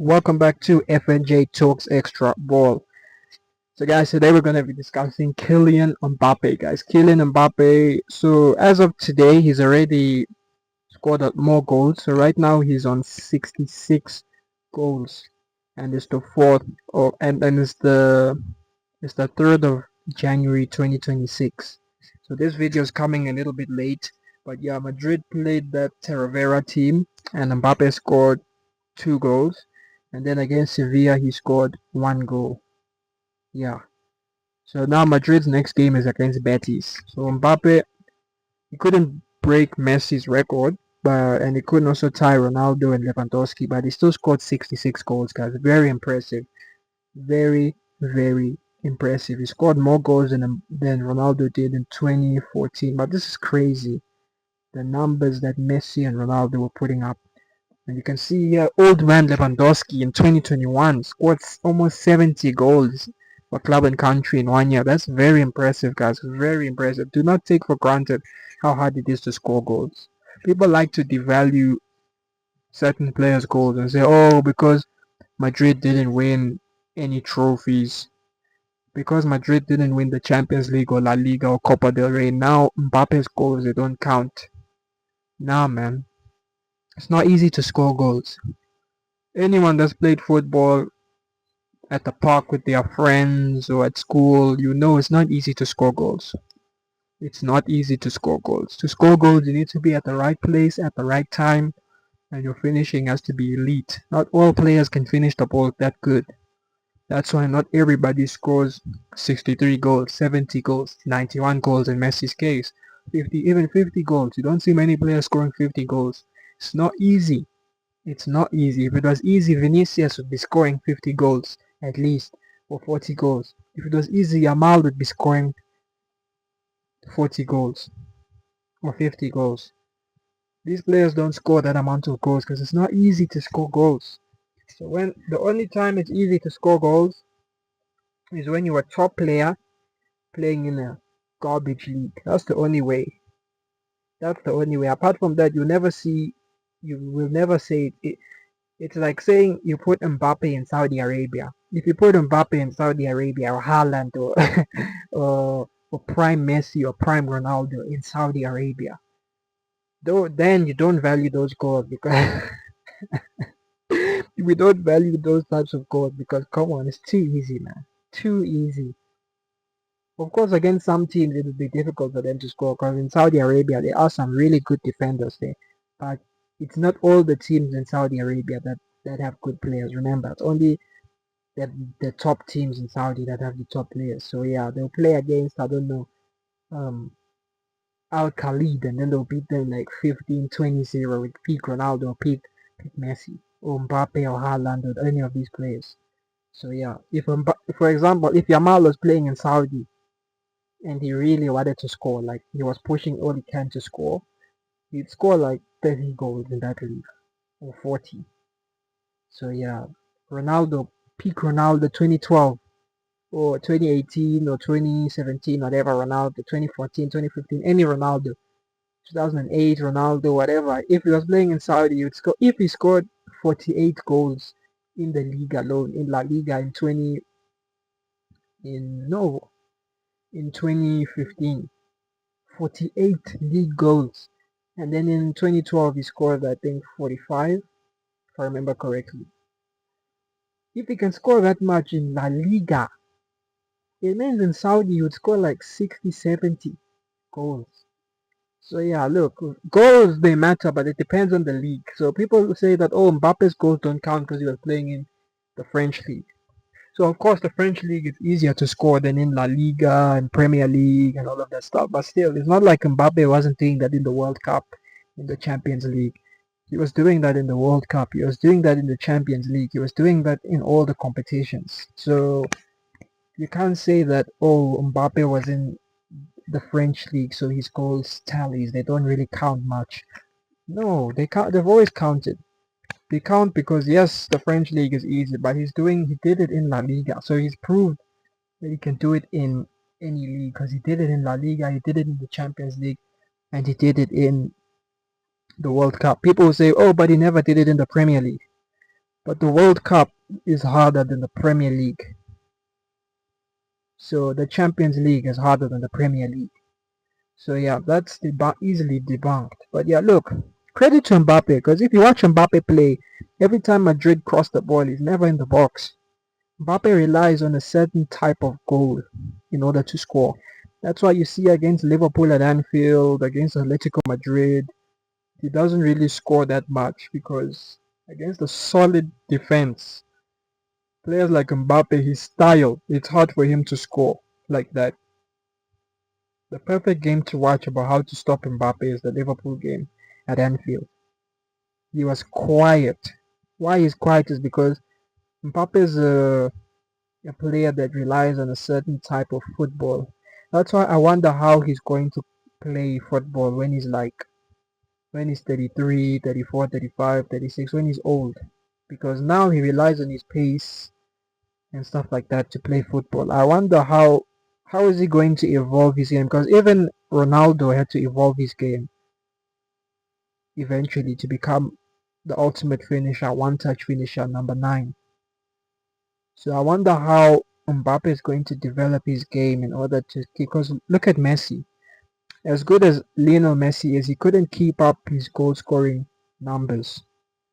Welcome back to FNJ Talks Extra Ball. So, guys, today we're going to be discussing Kylian Mbappe, guys. Kylian Mbappe. So, as of today, he's already scored more goals. So, right now, he's on 66 goals, and it's the fourth, and it's the 3rd of January 2026. So, this video is coming a little bit late, but yeah, Madrid played that Talavera team, and Mbappe scored 2 goals, and then against Sevilla he scored 1 goal. Yeah. So now Madrid's next game is against Betis. So Mbappe, he couldn't break Messi's record, and he couldn't also tie Ronaldo and Lewandowski, but he still scored 66 goals, guys. Very impressive. Very, very impressive. He scored more goals than Ronaldo did in 2014. But this is crazy. The numbers that Messi and Ronaldo were putting up. And you can see here, old man Lewandowski in 2021 scored almost 70 goals for club and country in 1 year. That's very impressive, guys. Very impressive. Do not take for granted how hard it is to score goals. People like to devalue certain players' goals and say, oh, because Madrid didn't win any trophies, because Madrid didn't win the Champions League or La Liga or Copa del Rey, now Mbappe's goals, they don't count. Nah, man. It's not easy to score goals. Anyone that's played football at the park with their friends or at school, you know it's not easy to score goals. It's not easy to score goals. To score goals, you need to be at the right place at the right time, and your finishing has to be elite. Not all players can finish the ball that good. That's why not everybody scores 63 goals, 70 goals, 91 goals in Messi's case. 50, even 50 goals. You don't see many players scoring 50 goals. It's not easy. It's not easy. If it was easy, Vinicius would be scoring 50 goals at least, or 40 goals. If it was easy, Yamal would be scoring 40 goals or 50 goals. These players don't score that amount of goals because it's not easy to score goals. So when the only time it's easy to score goals is when you're a top player playing in a garbage league. That's the only way. That's the only way. Apart from that, you will never say it. It's like saying you put Mbappe in Saudi Arabia. If you put Mbappe in Saudi Arabia or Haaland or or prime Messi or prime Ronaldo in Saudi Arabia, though then you don't value those goals because we don't value those types of goals because come on, it's too easy, man. Too easy. Of course, against some teams it will be difficult for them to score because in Saudi Arabia there are some really good defenders there, but it's not all the teams in Saudi Arabia that have good players. Remember, it's only the top teams in Saudi that have the top players. So yeah, they'll play against I don't know um Al Khalid and then they'll beat them like 15-20-0 with peak Ronaldo or peak Messi or Mbappe or Haaland or any of these players. So yeah, for example, if Yamal was playing in Saudi and he really wanted to score, like he was pushing all he can to score, he'd score like 30 goals in that league or 40. So yeah, Ronaldo, peak Ronaldo 2012 or 2018 or 2017, whatever Ronaldo, 2014, 2015, any Ronaldo, 2008 Ronaldo, whatever. If he was playing in Saudi, he would score. If he scored 48 goals in the league alone, in La Liga in 20 in no in 2015, 48 league goals, and then in 2012 he scored I think 45, if I remember correctly. If he can score that much in La Liga, it means in Saudi he would score like 60, 70 goals. So yeah, look, goals they matter, but it depends on the league. So people say that oh Mbappe's goals don't count because he was playing in the French league. So of course the French league is easier to score than in La Liga and Premier League and all of that stuff. But still, it's not like Mbappe wasn't doing that in the World Cup, in the Champions League. He was doing that in the World Cup. He was doing that in the Champions League. He was doing that in all the competitions. So you can't say that oh Mbappe was in the French league, so his goals tallies they don't really count much. No, they count. They've always counted. They count because yes, the French league is easy, but he did it in La Liga, so he's proved that he can do it in any league because he did it in La Liga, he did it in the Champions League, and he did it in the World Cup. People will say, oh, but he never did it in the Premier League. But the World Cup is harder than the Premier League. So the Champions League is harder than the Premier League. So yeah, that's easily debunked. But yeah, look, credit to Mbappe because if you watch Mbappe play, every time Madrid cross the ball, he's never in the box. Mbappe relies on a certain type of goal in order to score. That's why you see against Liverpool at Anfield, against Atletico Madrid, he doesn't really score that much because against a solid defense, players like Mbappe, his style, it's hard for him to score like that. The perfect game to watch about how to stop Mbappe is the Liverpool game at Anfield. He was quiet. Why he's quiet is because Mbappe is a player that relies on a certain type of football. That's why I wonder how he's going to play football when he's 33, 34, 35, 36, when he's old. Because now he relies on his pace and stuff like that to play football. I wonder how is he going to evolve his game? Because even Ronaldo had to evolve his game eventually to become the ultimate finisher, one-touch finisher, number 9. So I wonder how Mbappe is going to develop his game in order to, because look at Messi. As good as Lionel Messi is, he couldn't keep up his goal scoring numbers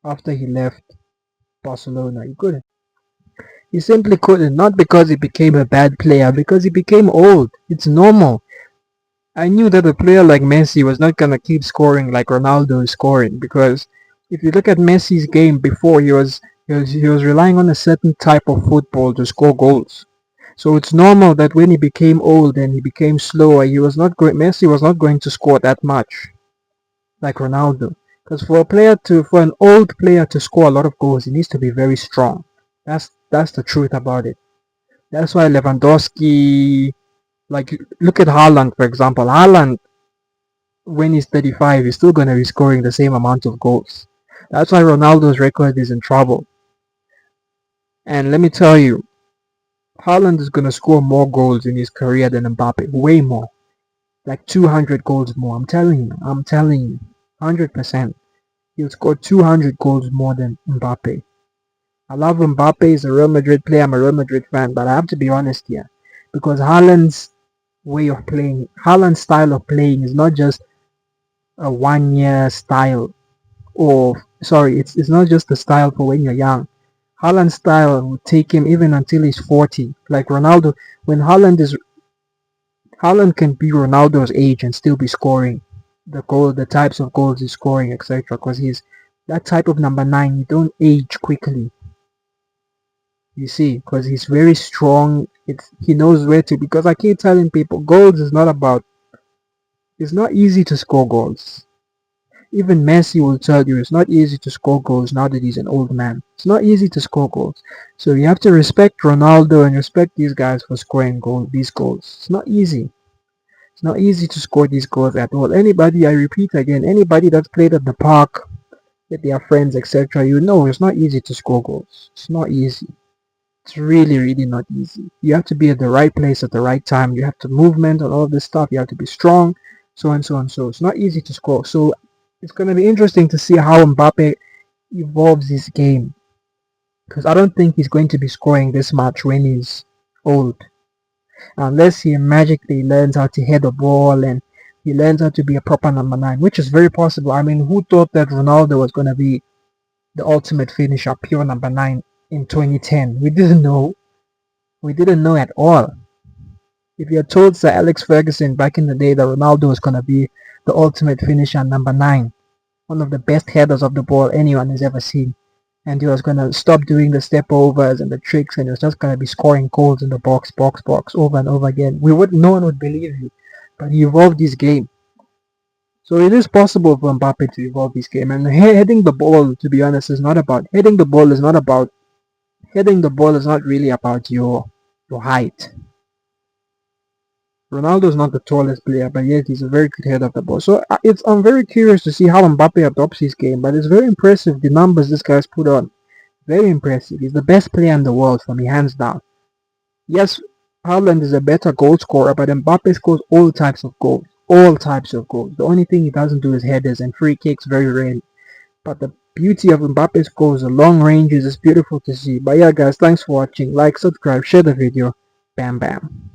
after he left Barcelona. He couldn't. He simply couldn't. Not because he became a bad player, because he became old. It's normal. I knew that a player like Messi was not gonna keep scoring like Ronaldo is scoring because if you look at Messi's game before, he was relying on a certain type of football to score goals. So it's normal that when he became old and he became slower, Messi was not going to score that much like Ronaldo. Because for an old player to score a lot of goals, he needs to be very strong. That's the truth about it. That's why Lewandowski, like look at Haaland for example. Haaland, when he's 35, he's still gonna be scoring the same amount of goals. That's why Ronaldo's record is in trouble. And let me tell you, Haaland is gonna score more goals in his career than Mbappe, way more, like 200 goals more. I'm telling you, 100%. He'll score 200 goals more than Mbappe. I love Mbappe. He's a Real Madrid player. I'm a Real Madrid fan, but I have to be honest here, because Haaland's style of playing is not just a one-year style, or sorry, it's not just the style for when you're young. Haaland's style will take him even until he's 40. Like Ronaldo, when Haaland can be Ronaldo's age and still be scoring the types of goals he's scoring, etc. Because he's that type of number 9. You don't age quickly. You see, because he's very strong. He knows where to. Because I keep telling people, goals is not about. It's not easy to score goals. Even Messi will tell you it's not easy to score goals now that he's an old man. It's not easy to score goals. So you have to respect Ronaldo and respect these guys for scoring these goals. It's not easy. It's not easy to score these goals at all. Anybody, I repeat again, anybody that's played at the park with their friends, etc., you know it's not easy to score goals. It's not easy. It's really, really not easy. You have to be at the right place at the right time. You have to movement and all of this stuff. You have to be strong, so and so and so. It's not easy to score. So it's going to be interesting to see how Mbappe evolves his game. Because I don't think he's going to be scoring this much when he's old. Unless he magically learns how to head the ball and he learns how to be a proper number 9, which is very possible. I mean, who thought that Ronaldo was going to be the ultimate finisher, pure number 9 in 2010? We didn't know. We didn't know at all. If you had told Sir Alex Ferguson back in the day that Ronaldo was going to be the ultimate finisher, number 9, one of the best headers of the ball anyone has ever seen, and he was going to stop doing the step overs and the tricks, and he was just going to be scoring goals in the box, over and over again, no one would believe you. But he evolved his game. So it is possible for Mbappe to evolve his game. And heading the ball, to be honest, is not about heading the ball. Is not about heading the ball. Is not really about your height. Ronaldo is not the tallest player, but yet he's a very good header of the ball. So I'm very curious to see how Mbappe adopts his game. But it's very impressive the numbers this guy's put on. Very impressive. He's the best player in the world for me, hands down. Yes, Haaland is a better goal scorer, but Mbappe scores all types of goals. All types of goals. The only thing he doesn't do is headers and free kicks very rarely. But beauty of Mbappe's goals, the long ranges is beautiful to see. But yeah, guys, thanks for watching. Like, subscribe, share the video. Bam, bam.